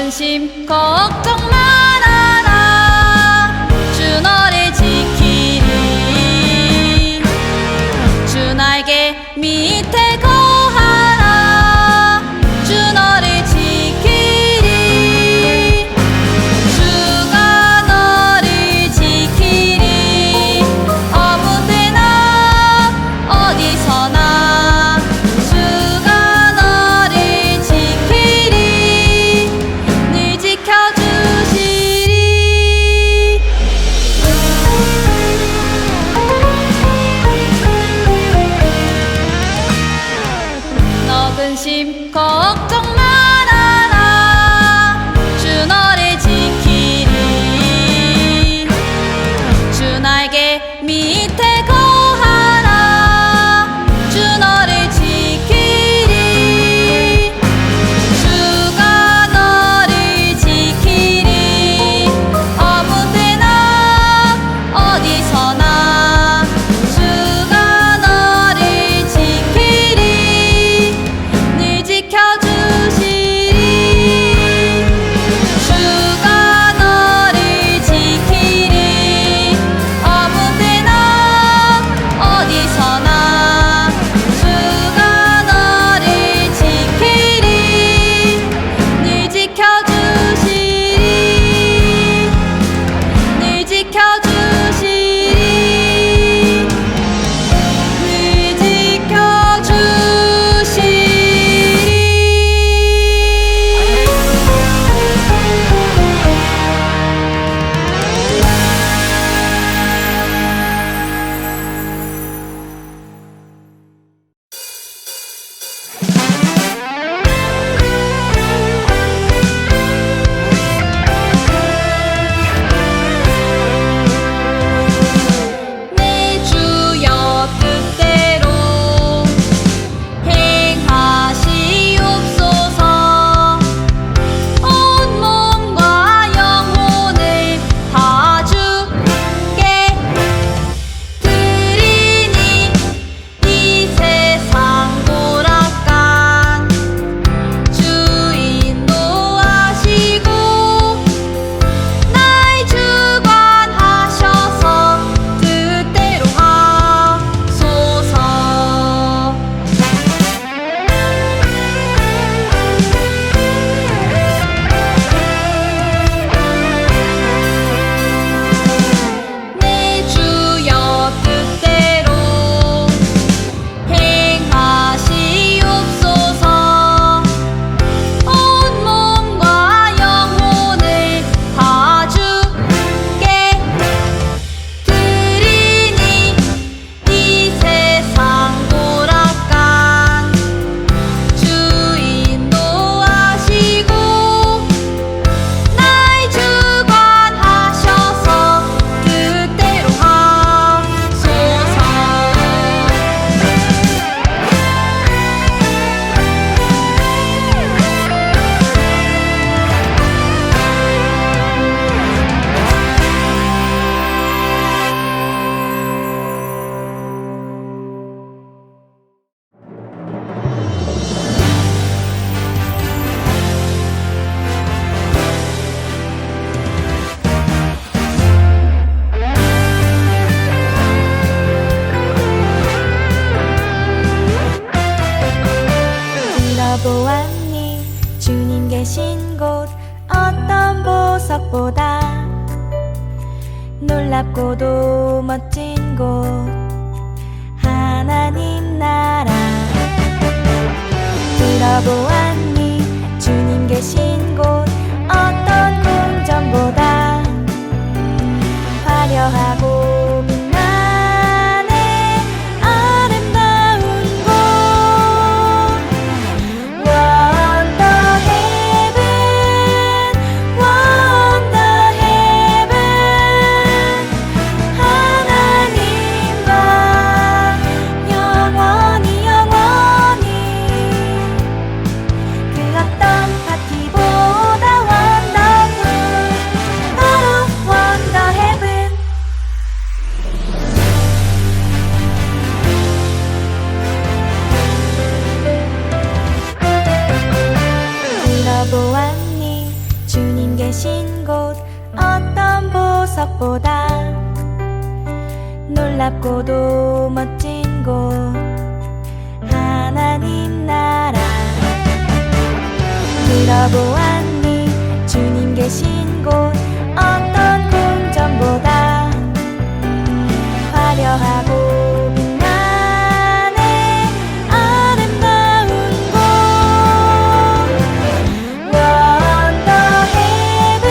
근심 걱정 말아라. 주 너를 지키리. 주 날개 밑에 거하라. 주 너를 지키리. 주가 너를 지키리. 아무 때나 어디서나 주가 너를 지키리. 늘 지켜주시리. 너 근심 걱정 말아라. 주 너를 지키리. 주 날개 밑에 거하라. 주 너를 지키리. 주가 너를 지키리. 아무 때나 어디서나 주가 너를 지키리. 늘 지켜주시리. 주가 너를 지키리. 아무 때나 어디서나 주가 너를 지키리. 늘 지켜주시리. 늘 지켜주시리. 늘 내 주여 뜻대로 행하시옵소서. 온 몸과 영혼을 다 주께 드리니 이 세상 오락관 주인 노하시고 날 주관하셔서 뜻대로 하소서. 내 주여 뜻대로 행하시옵소서. 온 몸과 영혼을 다 주께 드리니 이 세상 오락관 주인 노하시고 날 주관하셔서 뜻대로 하소서. 들어보았니 주님 계신 곳 어떤 보석보다 놀랍고도 멋진 곳 하나님 나라. 들어보았니 주님 계신 곳 어떤 궁전보다 화려하고 빛나네 아름다운 곳. Wonder heaven, wonder heaven. 하나님과 영원히 영원히 그 어떤 파티보다 어떤 보석보다 놀랍고도 멋진 곳 하나님 나라 들어보았니 주님 계신 곳 어떤 궁전보다 화려하고 빛나는 아름다운 곳 원더 헤븐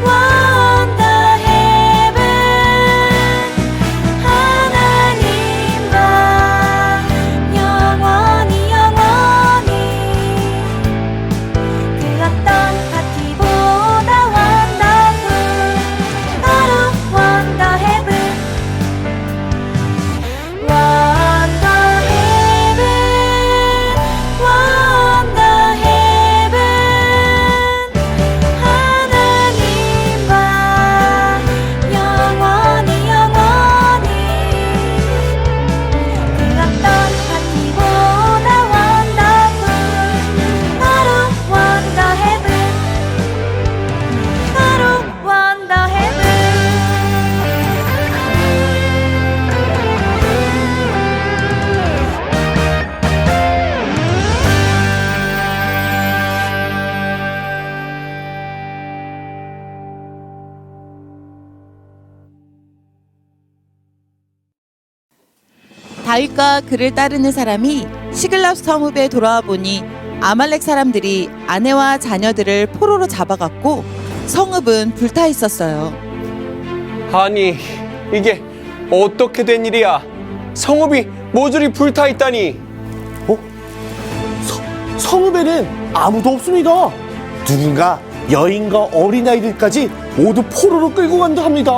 원더 헤븐 하나님과 영원히 영원히 그 어떤 파티보다 원더풀 바로 원더 헤븐 원더 헤븐 원더 헤븐 하나님과 영원히 영원히 그 어떤 파티보다 원더풀 바로 원더 헤븐 바로 원더 헤븐 다윗과 그를 따르는 사람이 시글락 성읍에 돌아와 보니 아말렉 사람들이 아내와 자녀들을 포로로 잡아갔고 성읍은 불타 있었어요. 아니, 이게 어떻게 된 일이야? 성읍이 모조리 불타 있다니. 성읍에는 아무도 없습니다. 누군가 여인과 어린아이들까지 모두 포로로 끌고 간다 합니다.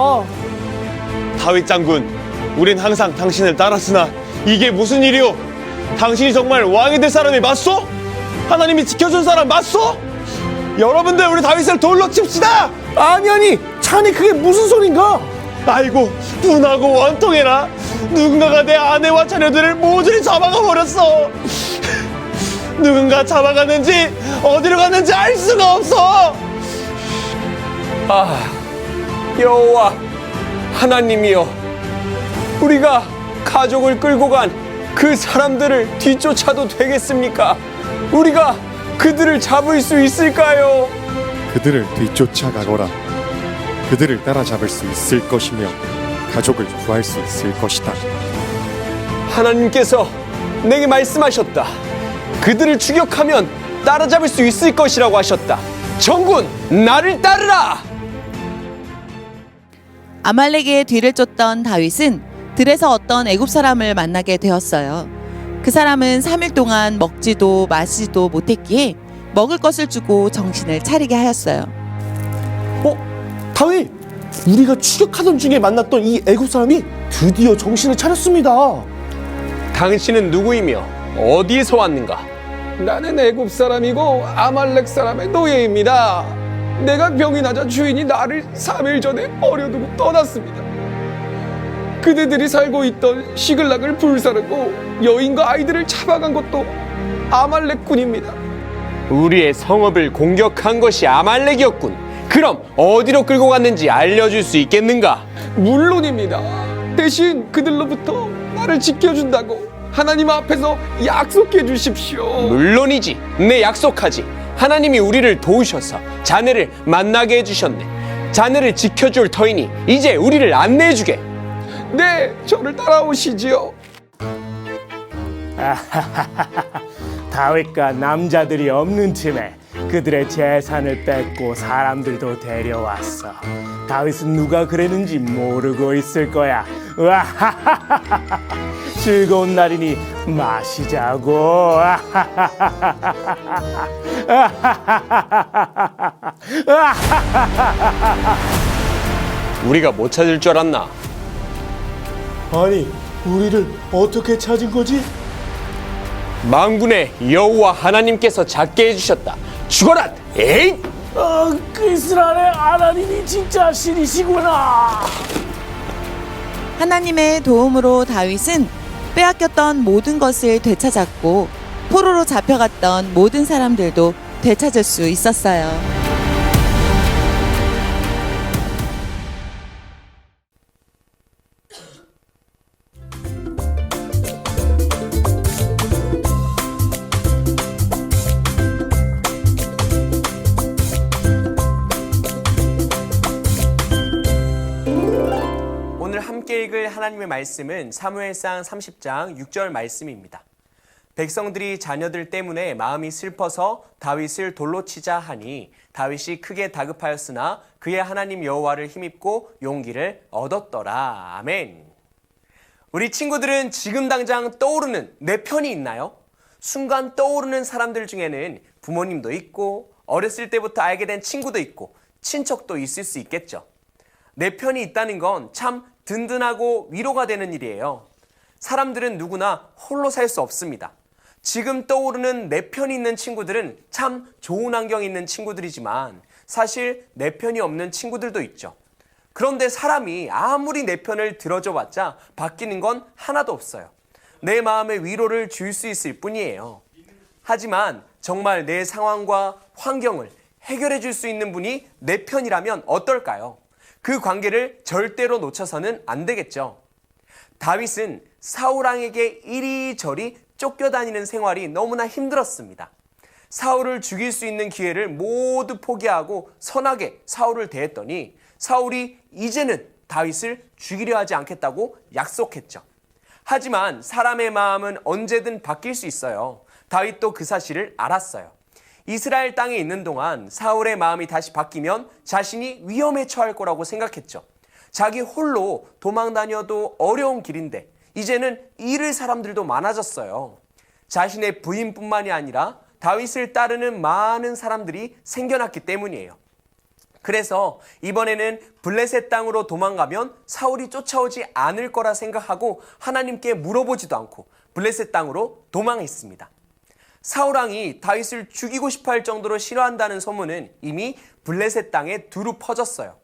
다윗 장군, 우린 항상 당신을 따랐으나 이게 무슨 일이오? 당신이 정말 왕이 될 사람이 맞소? 하나님이 지켜준 사람 맞소? 여러분들, 우리 다윗을 돌로 칩시다! 아니, 자네 그게 무슨 소린가? 아이고, 분하고 원통해라. 누군가가 내 아내와 자녀들을 모조리 잡아가 버렸어. 누군가 잡아갔는지 어디로 갔는지 알 수가 없어. 아, 여호와 하나님이여, 우리가 가족을 끌고 간 그 사람들을 뒤쫓아도 되겠습니까? 우리가 그들을 잡을 수 있을까요? 그들을 뒤쫓아가거라. 그들을 따라잡을 수 있을 것이며 가족을 구할 수 있을 것이다. 하나님께서 내게 말씀하셨다. 그들을 추격하면 따라잡을 수 있을 것이라고 하셨다. 전군, 나를 따르라! 아말렉의 뒤를 쫓던 다윗은 들에서 어떤 애굽 사람을 만나게 되었어요. 그 사람은 3일 동안 먹지도 마시지도 못했기에 먹을 것을 주고 정신을 차리게 하였어요. 다윗, 우리가 추격하던 중에 만났던 이 애굽 사람이 드디어 정신을 차렸습니다. 당신은 누구이며 어디에서 왔는가? 나는 애굽 사람이고 아말렉 사람의 노예입니다. 내가 병이 나자 주인이 나를 3일 전에 버려두고 떠났습니다. 그대들이 살고 있던 시글락을 불사르고 여인과 아이들을 잡아간 것도 아말렉 군입니다. 우리의 성읍을 공격한 것이 아말렉이었군. 그럼 어디로 끌고 갔는지 알려줄 수 있겠는가? 물론입니다. 대신 그들로부터 나를 지켜준다고 하나님 앞에서 약속해 주십시오. 물론이지. 내 약속하지. 하나님이 우리를 도우셔서 자네를 만나게 해주셨네. 자네를 지켜줄 터이니 이제 우리를 안내해주게. 네, 저를 따라오시지요. 다윗과 남자들이 없는 틈에 그들의 재산을 뺏고 사람들도 데려왔어. 다윗은 누가 그랬는지 모르고 있을 거야. 즐거운 날이니 마시자고. 우리가 못 찾을 줄 알았나? 아니, 우리를 어떻게 찾은 거지? 만군의 여호와 하나님께서 작게 해주셨다. 죽어라! 에잇! 이스라엘의 하나님이 진짜 신이시구나. 하나님의 도움으로 다윗은 빼앗겼던 모든 것을 되찾았고 포로로 잡혀갔던 모든 사람들도 되찾을 수 있었어요. 함께 읽을 하나님의 말씀은 사무엘상 30장 6절 말씀입니다. 백성들이 자녀들 때문에 마음이 슬퍼서 다윗을 돌로 치자 하니 다윗이 크게 다급하였으나 그의 하나님 여호와를 힘입고 용기를 얻었더라. 아멘. 우리 친구들은 지금 당장 떠오르는 내 편이 있나요? 순간 떠오르는 사람들 중에는 부모님도 있고 어렸을 때부터 알게 된 친구도 있고 친척도 있을 수 있겠죠. 내 편이 있다는 건 참 든든하고 위로가 되는 일이에요. 사람들은 누구나 홀로 살 수 없습니다. 지금 떠오르는 내 편이 있는 친구들은 참 좋은 환경이 있는 친구들이지만 사실 내 편이 없는 친구들도 있죠. 그런데 사람이 아무리 내 편을 들어줘 봤자 바뀌는 건 하나도 없어요. 내 마음에 위로를 줄 수 있을 뿐이에요. 하지만 정말 내 상황과 환경을 해결해 줄 수 있는 분이 내 편이라면 어떨까요? 그 관계를 절대로 놓쳐서는 안 되겠죠. 다윗은 사울왕에게 이리저리 쫓겨다니는 생활이 너무나 힘들었습니다. 사울을 죽일 수 있는 기회를 모두 포기하고 선하게 사울을 대했더니 사울이 이제는 다윗을 죽이려 하지 않겠다고 약속했죠. 하지만 사람의 마음은 언제든 바뀔 수 있어요. 다윗도 그 사실을 알았어요. 이스라엘 땅에 있는 동안 사울의 마음이 다시 바뀌면 자신이 위험에 처할 거라고 생각했죠. 자기 홀로 도망 다녀도 어려운 길인데 이제는 잃을 사람들도 많아졌어요. 자신의 부인뿐만이 아니라 다윗을 따르는 많은 사람들이 생겨났기 때문이에요. 그래서 이번에는 블레셋 땅으로 도망가면 사울이 쫓아오지 않을 거라 생각하고 하나님께 물어보지도 않고 블레셋 땅으로 도망했습니다. 사울왕이 다윗을 죽이고 싶어 할 정도로 싫어한다는 소문은 이미 블레셋 땅에 두루 퍼졌어요.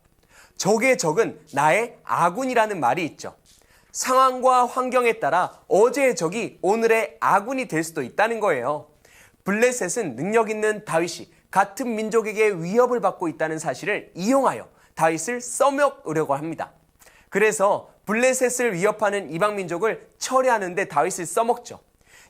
적의 적은 나의 아군이라는 말이 있죠. 상황과 환경에 따라 어제의 적이 오늘의 아군이 될 수도 있다는 거예요. 블레셋은 능력 있는 다윗이 같은 민족에게 위협을 받고 있다는 사실을 이용하여 다윗을 써먹으려고 합니다. 그래서 블레셋을 위협하는 이방 민족을 처리하는 데 다윗을 써먹죠.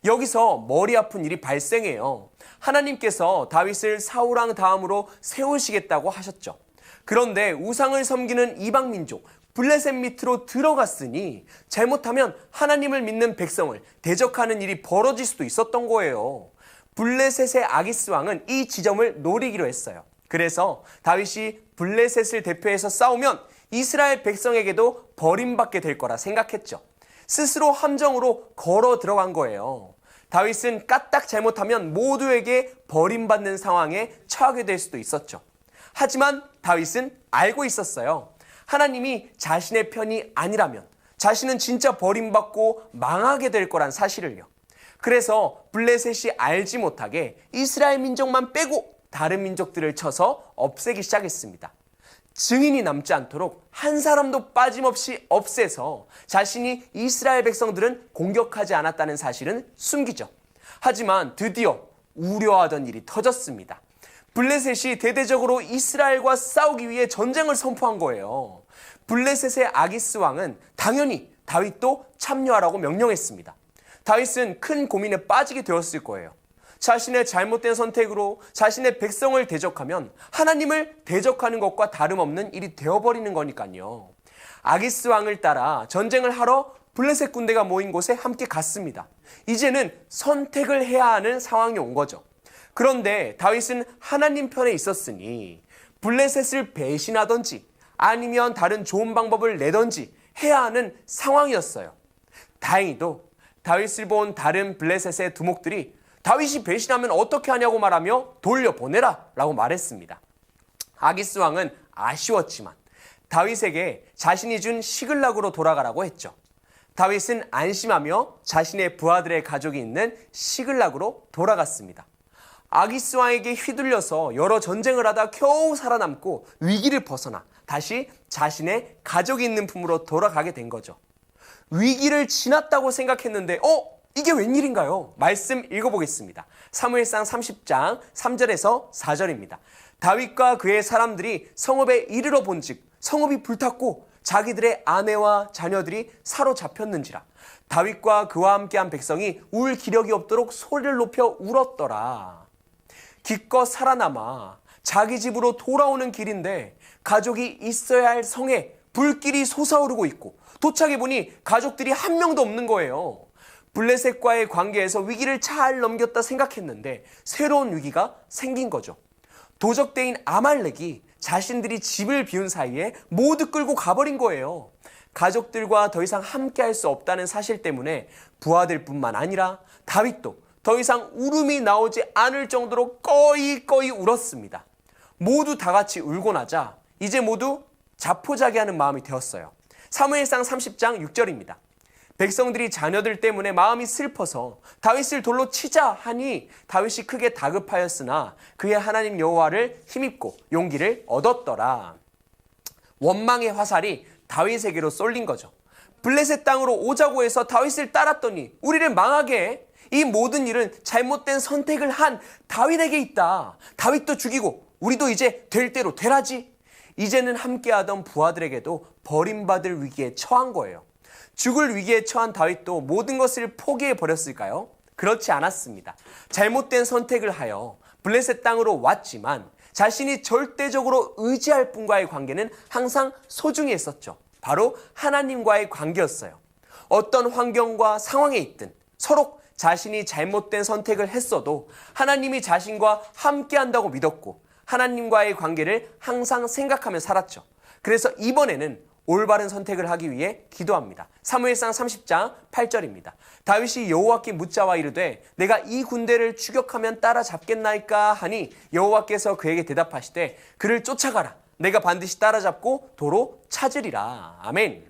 여기서 머리 아픈 일이 발생해요. 하나님께서 다윗을 사울왕 다음으로 세우시겠다고 하셨죠. 그런데 우상을 섬기는 이방 민족 블레셋 밑으로 들어갔으니 잘못하면 하나님을 믿는 백성을 대적하는 일이 벌어질 수도 있었던 거예요. 블레셋의 아기스 왕은 이 지점을 노리기로 했어요. 그래서 다윗이 블레셋을 대표해서 싸우면 이스라엘 백성에게도 버림받게 될 거라 생각했죠. 스스로 함정으로 걸어 들어간 거예요. 다윗은 까딱 잘못하면 모두에게 버림받는 상황에 처하게 될 수도 있었죠. 하지만 다윗은 알고 있었어요. 하나님이 자신의 편이 아니라면 자신은 진짜 버림받고 망하게 될 거란 사실을요. 그래서 블레셋이 알지 못하게 이스라엘 민족만 빼고 다른 민족들을 쳐서 없애기 시작했습니다. 증인이 남지 않도록 한 사람도 빠짐없이 없애서 자신이 이스라엘 백성들은 공격하지 않았다는 사실은 숨기죠. 하지만 드디어 우려하던 일이 터졌습니다. 블레셋이 대대적으로 이스라엘과 싸우기 위해 전쟁을 선포한 거예요. 블레셋의 아기스 왕은 당연히 다윗도 참여하라고 명령했습니다. 다윗은 큰 고민에 빠지게 되었을 거예요. 자신의 잘못된 선택으로 자신의 백성을 대적하면 하나님을 대적하는 것과 다름없는 일이 되어버리는 거니까요. 아기스 왕을 따라 전쟁을 하러 블레셋 군대가 모인 곳에 함께 갔습니다. 이제는 선택을 해야 하는 상황이 온 거죠. 그런데 다윗은 하나님 편에 있었으니 블레셋을 배신하든지 아니면 다른 좋은 방법을 내든지 해야 하는 상황이었어요. 다행히도 다윗을 본 다른 블레셋의 두목들이 다윗이 배신하면 어떻게 하냐고 말하며 돌려보내라 라고 말했습니다. 아기스 왕은 아쉬웠지만 다윗에게 자신이 준 시글락으로 돌아가라고 했죠. 다윗은 안심하며 자신의 부하들의 가족이 있는 시글락으로 돌아갔습니다. 아기스 왕에게 휘둘려서 여러 전쟁을 하다 겨우 살아남고 위기를 벗어나 다시 자신의 가족이 있는 품으로 돌아가게 된 거죠. 위기를 지났다고 생각했는데 이게 웬일인가요? 말씀 읽어보겠습니다. 사무엘상 30장 3절에서 4절입니다. 다윗과 그의 사람들이 성읍에 이르러 본즉 성읍이 불탔고 자기들의 아내와 자녀들이 사로잡혔는지라. 다윗과 그와 함께한 백성이 울 기력이 없도록 소리를 높여 울었더라. 기껏 살아남아 자기 집으로 돌아오는 길인데 가족이 있어야 할 성에 불길이 솟아오르고 있고 도착해 보니 가족들이 한 명도 없는 거예요. 블레셋과의 관계에서 위기를 잘 넘겼다 생각했는데 새로운 위기가 생긴 거죠. 도적대인 아말렉이 자신들이 집을 비운 사이에 모두 끌고 가버린 거예요. 가족들과 더 이상 함께할 수 없다는 사실 때문에 부하들뿐만 아니라 다윗도 더 이상 울음이 나오지 않을 정도로 꺼이꺼이 울었습니다. 모두 다 같이 울고 나자 이제 모두 자포자기하는 마음이 되었어요. 사무엘상 30장 6절입니다. 백성들이 자녀들 때문에 마음이 슬퍼서 다윗을 돌로 치자 하니 다윗이 크게 다급하였으나 그의 하나님 여호와를 힘입고 용기를 얻었더라. 원망의 화살이 다윗에게로 쏠린 거죠. 블레셋 땅으로 오자고 해서 다윗을 따랐더니 우리를 망하게 해. 이 모든 일은 잘못된 선택을 한 다윗에게 있다. 다윗도 죽이고 우리도 이제 될 대로 되라지. 이제는 함께하던 부하들에게도 버림받을 위기에 처한 거예요. 죽을 위기에 처한 다윗도 모든 것을 포기해 버렸을까요? 그렇지 않았습니다. 잘못된 선택을 하여 블레셋 땅으로 왔지만 자신이 절대적으로 의지할 분과의 관계는 항상 소중히 했었죠. 바로 하나님과의 관계였어요. 어떤 환경과 상황에 있든 서로 자신이 잘못된 선택을 했어도 하나님이 자신과 함께한다고 믿었고 하나님과의 관계를 항상 생각하며 살았죠. 그래서 이번에는 올바른 선택을 하기 위해 기도합니다. 사무엘상 30장 8절입니다. 다윗이 여호와께 묻자와 이르되 내가 이 군대를 추격하면 따라잡겠나이까 하니 여호와께서 그에게 대답하시되 그를 쫓아가라. 내가 반드시 따라잡고 도로 찾으리라. 아멘.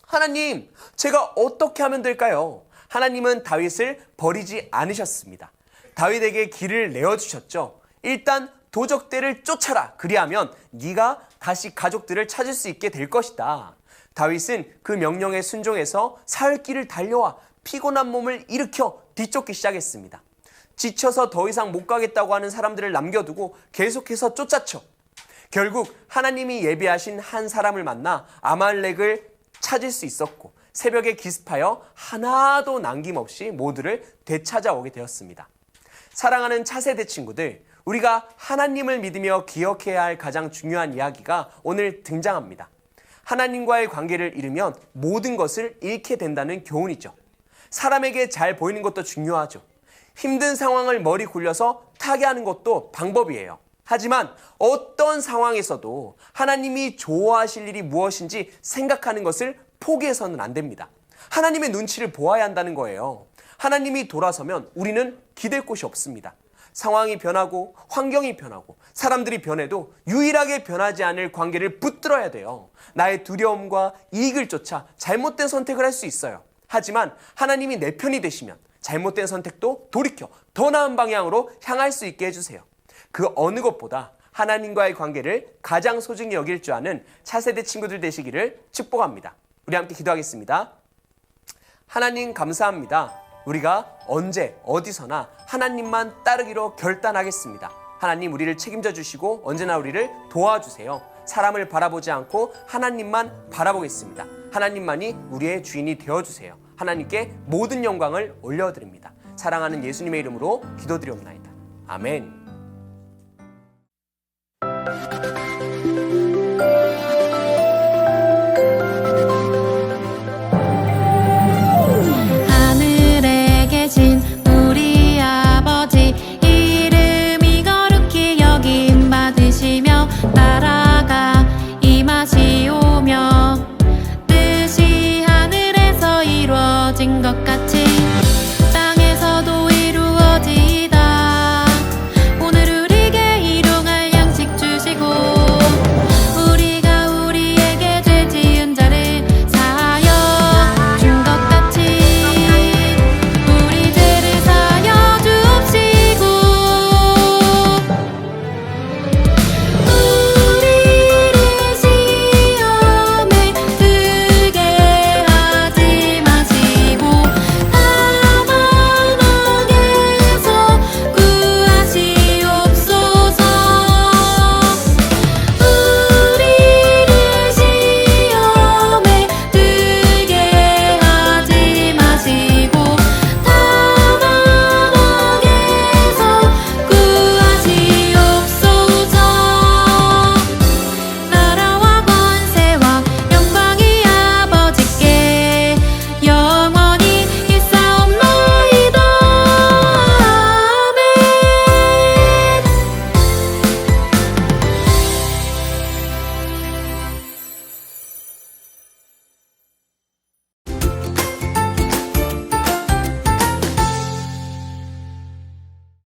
하나님, 제가 어떻게 하면 될까요? 하나님은 다윗을 버리지 않으셨습니다. 다윗에게 길을 내어주셨죠. 일단 도적대를 쫓아라. 그리하면 네가 다시 가족들을 찾을 수 있게 될 것이다. 다윗은 그 명령에 순종해서 사흘길을 달려와 피곤한 몸을 일으켜 뒤쫓기 시작했습니다. 지쳐서 더 이상 못 가겠다고 하는 사람들을 남겨두고 계속해서 쫓아쳐 결국 하나님이 예비하신 한 사람을 만나 아말렉을 찾을 수 있었고 새벽에 기습하여 하나도 남김없이 모두를 되찾아오게 되었습니다. 사랑하는 차세대 친구들, 우리가 하나님을 믿으며 기억해야 할 가장 중요한 이야기가 오늘 등장합니다. 하나님과의 관계를 잃으면 모든 것을 잃게 된다는 교훈이죠. 사람에게 잘 보이는 것도 중요하죠. 힘든 상황을 머리 굴려서 타개하는 것도 방법이에요. 하지만 어떤 상황에서도 하나님이 좋아하실 일이 무엇인지 생각하는 것을 포기해서는 안 됩니다. 하나님의 눈치를 보아야 한다는 거예요. 하나님이 돌아서면 우리는 기댈 곳이 없습니다. 상황이 변하고 환경이 변하고 사람들이 변해도 유일하게 변하지 않을 관계를 붙들어야 돼요. 나의 두려움과 이익을 쫓아 잘못된 선택을 할 수 있어요. 하지만 하나님이 내 편이 되시면 잘못된 선택도 돌이켜 더 나은 방향으로 향할 수 있게 해주세요. 그 어느 것보다 하나님과의 관계를 가장 소중히 여길 줄 아는 차세대 친구들 되시기를 축복합니다. 우리 함께 기도하겠습니다. 하나님 감사합니다. 우리가 언제 어디서나 하나님만 따르기로 결단하겠습니다. 하나님 우리를 책임져 주시고 언제나 우리를 도와주세요. 사람을 바라보지 않고 하나님만 바라보겠습니다. 하나님만이 우리의 주인이 되어주세요. 하나님께 모든 영광을 올려드립니다. 사랑하는 예수님의 이름으로 기도드리옵나이다. 아멘.